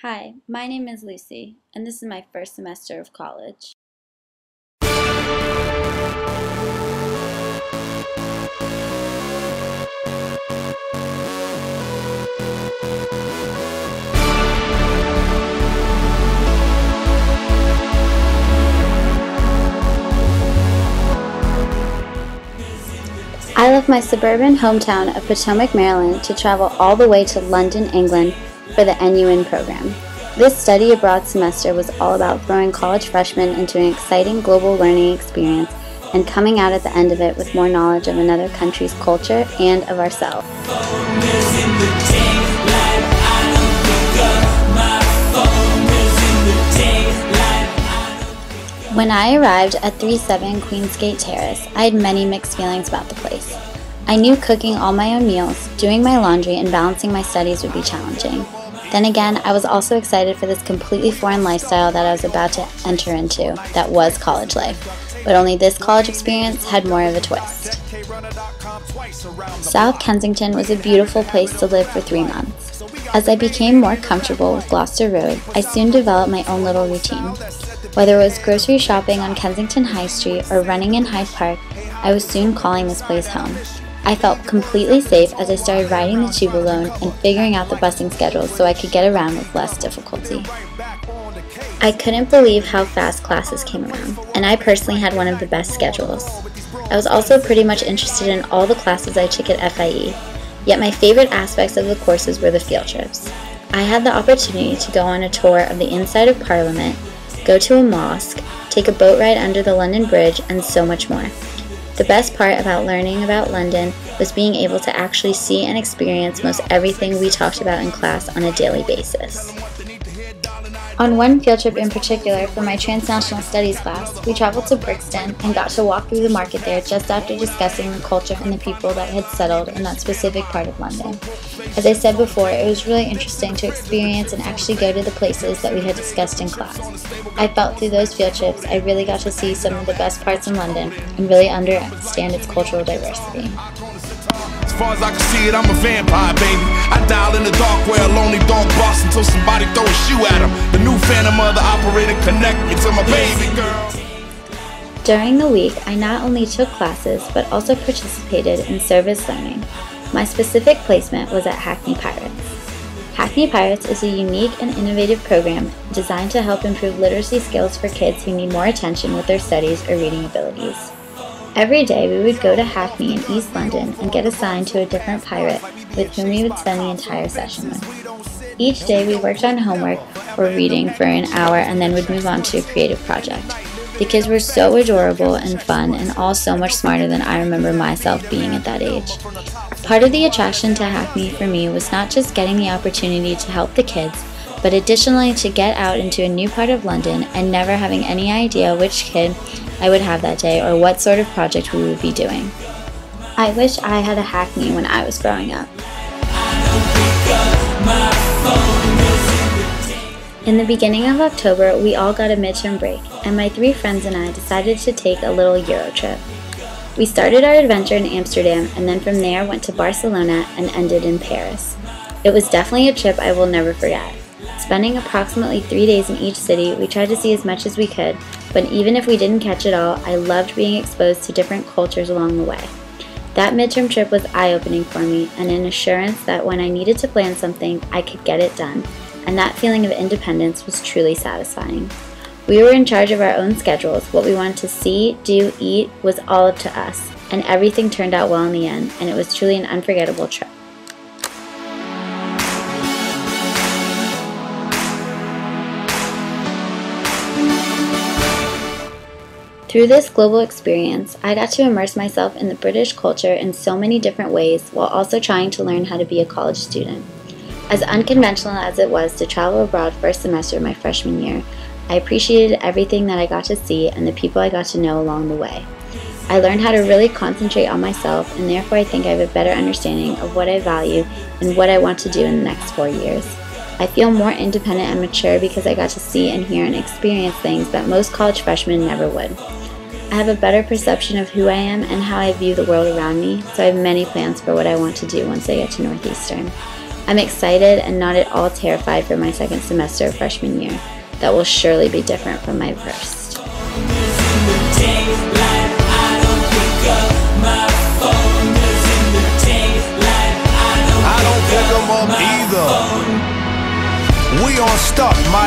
Hi, my name is Lucy, and this is my first semester of college. I left my suburban hometown of Potomac, Maryland to travel all the way to London, England for the NUin program. This study abroad semester was all about throwing college freshmen into an exciting global learning experience and coming out at the end of it with more knowledge of another country's culture and of ourselves. When I arrived at 37 Queensgate Terrace, I had many mixed feelings about the place. I knew cooking all my own meals, doing my laundry, and balancing my studies would be challenging. Then again, I was also excited for this completely foreign lifestyle that I was about to enter into, that was college life. But only this college experience had more of a twist. South Kensington was a beautiful place to live for 3 months. As I became more comfortable with Gloucester Road, I soon developed my own little routine. Whether it was grocery shopping on Kensington High Street or running in Hyde Park, I was soon calling this place home. I felt completely safe as I started riding the tube alone and figuring out the busing schedule so I could get around with less difficulty. I couldn't believe how fast classes came around, and I personally had one of the best schedules. I was also pretty much interested in all the classes I took at FIE, yet my favorite aspects of the courses were the field trips. I had the opportunity to go on a tour of the inside of Parliament, go to a mosque, take a boat ride under the London Bridge, and so much more. The best part about learning about London was being able to actually see and experience most everything we talked about in class on a daily basis. On one field trip in particular for my transnational studies class, we traveled to Brixton and got to walk through the market there just after discussing the culture and the people that had settled in that specific part of London. As I said before, it was really interesting to experience and actually go to the places that we had discussed in class. I felt through those field trips I really got to see some of the best parts in London and really understand its cultural diversity. As far as I can see it, I'm a vampire, baby. I dial in the dark where a lonely dog barks until somebody throw a shoe at him. The new phantom of the operator connect me to my baby girl. During the week, I not only took classes, but also participated in service learning. My specific placement was at Hackney Pirates. Hackney Pirates is a unique and innovative program designed to help improve literacy skills for kids who need more attention with their studies or reading abilities. Every day we would go to Hackney in East London and get assigned to a different pirate with whom we would spend the entire session with. Each day we worked on homework or reading for an hour and then would move on to a creative project. The kids were so adorable and fun and all so much smarter than I remember myself being at that age. Part of the attraction to Hackney for me was not just getting the opportunity to help the kids, but additionally to get out into a new part of London and never having any idea which kid I would have that day or what sort of project we would be doing. I wish I had a Hackney when I was growing up. In the beginning of October, we all got a midterm break, and my 3 friends and I decided to take a little Euro trip. We started our adventure in Amsterdam and then from there went to Barcelona and ended in Paris. It was definitely a trip I will never forget. Spending approximately 3 days in each city, we tried to see as much as we could, but even if we didn't catch it all, I loved being exposed to different cultures along the way. That midterm trip was eye-opening for me and an assurance that when I needed to plan something, I could get it done, and that feeling of independence was truly satisfying. We were in charge of our own schedules. What we wanted to see, do, eat was all up to us, and everything turned out well in the end, and it was truly an unforgettable trip. Through this global experience, I got to immerse myself in the British culture in so many different ways while also trying to learn how to be a college student. As unconventional as it was to travel abroad first semester of my freshman year, I appreciated everything that I got to see and the people I got to know along the way. I learned how to really concentrate on myself, and therefore I think I have a better understanding of what I value and what I want to do in the next 4 years. I feel more independent and mature because I got to see and hear and experience things that most college freshmen never would. I have a better perception of who I am and how I view the world around me, so I have many plans for what I want to do once I get to Northeastern. I'm excited and not at all terrified for my second semester of freshman year. That will surely be different from my first. I don't pick 'em up either. We on stuff, my